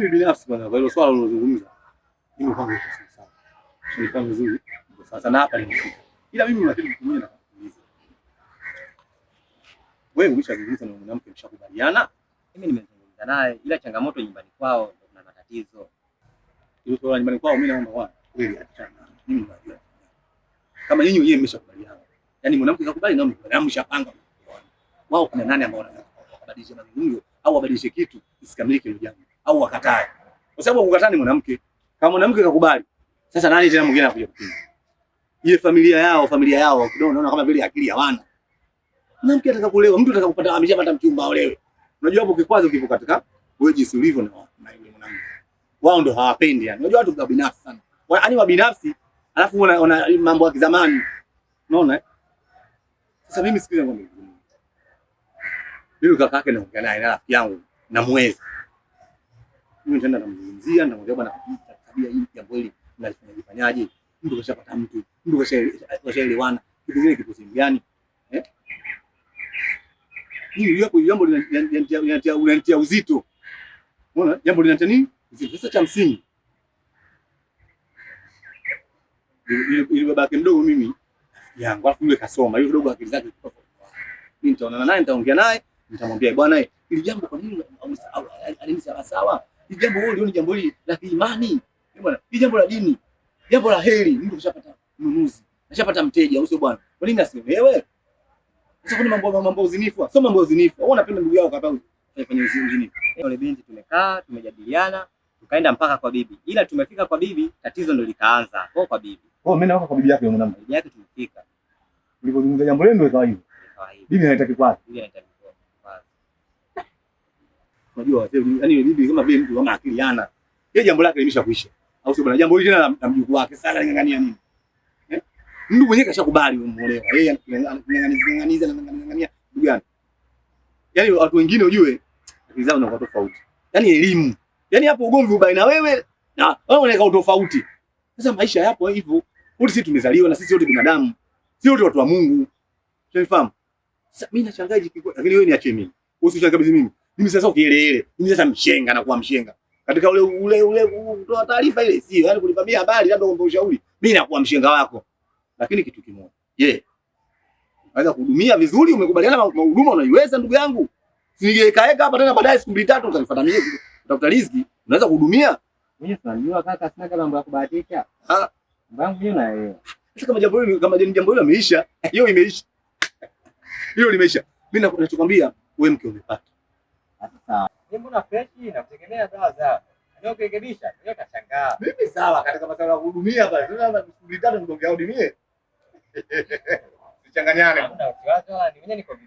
mimi binafsi bwana, kwa hilo swala ulozungumza, mimi kwangu iko sawa. Shinifahamu vizuri. Sasa na hapa nimefika. Ila mimi una kitu kimoja na kuuliza. Wewe umeshazungumza na mwanamke mshakubaliana? Mimi nimezungumza naye, ila changamoto nyumbani kwao ndio kuna matatizo. Hilo swala nyumbani kwao mimi naomba bwana, kweli achana. Mimi najua. Kama nyinyi wenyewe mmeshakubaliana. Yaani mwanamke kakubali na mwanamke mshapanga. Wao kuna nani ambao wanabadilisha mazungumzo au wabadilishe kitu isikamilike hilo jambo au wakatae. Kwa sababu kukataa ni mwanamke. Kama mwanamke kakubali, sasa nani tena mwingine anakuja kupinga? Ile familia yao unaona kama vile akili hawana. Mwanamke ataka kuolewa, mtu ataka kupata ameshapata mchumba aolewe. Unajua hapo kikwazo kipo katika wewe jinsi ulivyo na yule mwanamke. Wao ndio hawapendi yani. Unajua watu binafsi sana. Yaani wa binafsi alafu una mambo ya kizamani. Unaona eh? Sasa mimi sikiza ngombe. Mimi kaka yake naongea naye na rafiki yangu na mwezi. Mimi nitaenda namzungumzia na namwambia bwana tabia hii jambo hili mnalifanyaje? Mtu kashapata mtu kashaelewana. Kitu kingine kipo simu gani? Eh? Hii hapo jambo linanitia uzito. Unaona? Jambo linanitia nini? Uzito. Sasa cha msingi. Ile babake mdogo mimi yangu alafu yule kasoma, yule mdogo akili zake ziko tofauti. Mimi nitaonana naye, nitaongea naye, nitamwambia bwana hili jambo kwa nini alini sawa? Hili jambo wewe ulioni jambo hili la imani. Bwana, hili jambo la dini. Jambo la heri, mtu kishapata mnunuzi, kishapata mteja, usio bwana. Kwa nini asiwewe? Sasa kuna mambo uzinifu, sio mambo uzinifu. Wewe unapenda ndugu yako kabla ufanye uzinifu. Yule binti tumekaa, tumejadiliana, tukaenda mpaka kwa bibi. Ila tumefika kwa bibi, tatizo ndio likaanza. Kwa bibi. Mimi naomba kwa bibi yake yule mwanamke. Bibi yake tumefika. Ulipozungumza jambo lenu ikawa hivyo. Bibi anataka kwanza. Bibi anataka kwanza. Unajua yani bibi kama vile mtu kama akili hana. Yeye jambo lake limeshakwisha. Au sio bwana, jambo hili tena la mjukuu wake sasa ngangania nini? Mtu mwenyewe kashakubali umuolewa. Yeye anang'ang'aniza ndugu gani? Yaani watu wengine ujue akili zao zinakuwa tofauti. Yaani elimu. Yaani hapo ugomvi baina wewe na wewe unaweka utofauti. Sasa maisha yapo hivyo. Wote sisi tumezaliwa na sisi wote binadamu. Sisi wote watu wa Mungu. Unafahamu? Sasa mimi nashangaje kiko lakini wewe niache mimi. Wewe usishangae kabisa mimi. Mimi sasa ukielele. Mimi sasa mshenga na kuwa mshenga. Katika ule kutoa taarifa ile sio, yaani kunipambia habari labda kuomba ushauri. Mimi nakuwa mshenga wako. Lakini kitu kimoja. Je, unaweza kuhudumia vizuri? Umekubaliana na huduma unaiweza ndugu yangu? Singekaeka hapa tena baadaye siku 2 3 utanifuata mimi utafuta riziki. Unaweza kuhudumia? Mimi tunajua kaka, sina kama mambo ya kubahatisha. Mambo mimi naelewa. Sasa kama jambo hilo limeisha, hiyo imeisha. Hiyo limeisha. Mimi nachokwambia wewe mke umepata. Sawa. Mimi mbona fresh na kutegemea dawa za. Ndio kurekebisha, ndio kashangaa. Mimi sawa katika masuala ya kuhudumia bali. Sasa siku 3 ndio hudumie. Sichanganyane. Hamna wasiwasi wala ni mwenyewe niko